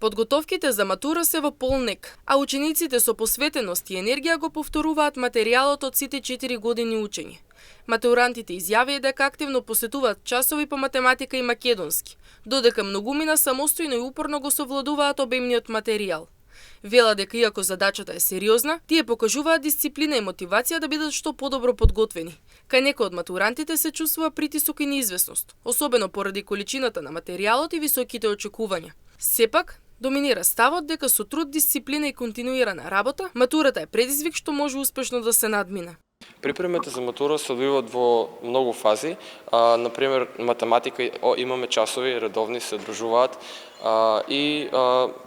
Подготовките за матура се во полнек, а учениците со посветеност и енергија го повторуваат материјалот од сите 4 години учење. Матурантите изјавија дека активно посетуваат часови по математика и македонски, додека многумина самостојно и упорно го совладуваат обемниот материјал. Вела дека иако задачата е сериозна, тие покажуваат дисциплина и мотивација да бидат што подобро подготвени. Кај некои од матурантите се чувствува притисок и неизвестност, особено поради количината на материјалот и високите очекувања. Сепак, доминира ставот дека со труд, дисциплина и континуирана работа, матурата е предизвик што може успешно да се надмине. Припремите за матура се одвиваат во многу фази. Например, математика имаме часови, редовни се одржуваат и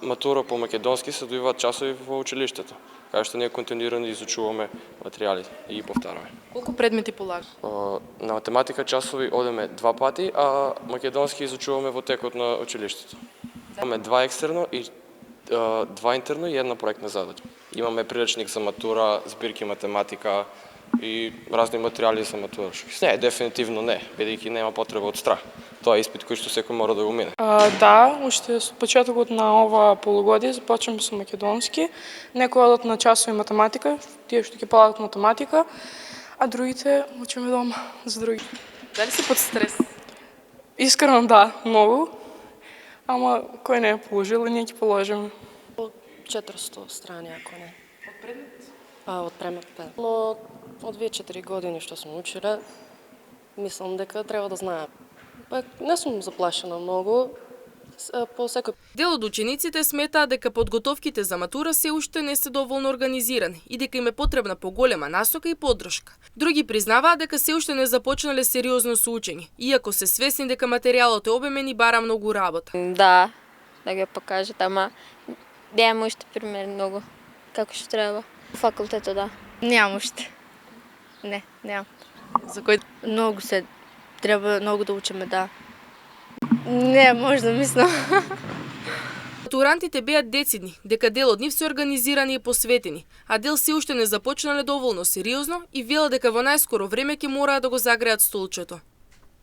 матура по македонски се одвиваат часови во училиштето, каде што ние континуирано изучуваме материјали и ги повтараме. Колку предмети полагате? На математика часови одеме 2 пати, а македонски изучуваме во текот на училиштето. Имаме 2 екстерно и 2 интерно и една проектна задача. Имаме прилечник за матура, збирки математика и разни материјали за матура. Не, дефинитивно не, бидејќи нема потреба од страх. Тоа е испит кој што секој мора да го мине. Да, уште со почетокот на ова полугодие започнам со македонски. Некои одат на часови математика, тие што ќе полагат математика, а другите учиме дома за други. Дали си под стрес? Искрено да, многу. Ама кој не е положил и ние ќе положиме. 400 страни, ако не. Од предмет? Од предмет, да. Но од 2-4 години што сум учила, мислам дека треба да знаем. Не сум заплашена многу, по секој. Дел од учениците сметаат дека подготовките за матура се уште не се доволно организирани и дека им е потребна поголема насока и поддршка. Други признаваат дека се уште не започнале сериозно со учење, иако се свесни дека материјалот е обемен и бара многу работа. Да ги покажат, ама немам уште пример многу како што треба. Факултето, да. Немам уште. Не, немам. За кој? Многу се треба многу да учиме, да. Не, може да мислам. Матурантите беа децидни дека дел од нив се организирани и посветени, а дел се уште не започнале доволно сериозно и велат дека во најскоро време ќе мораат да го загреат столчето.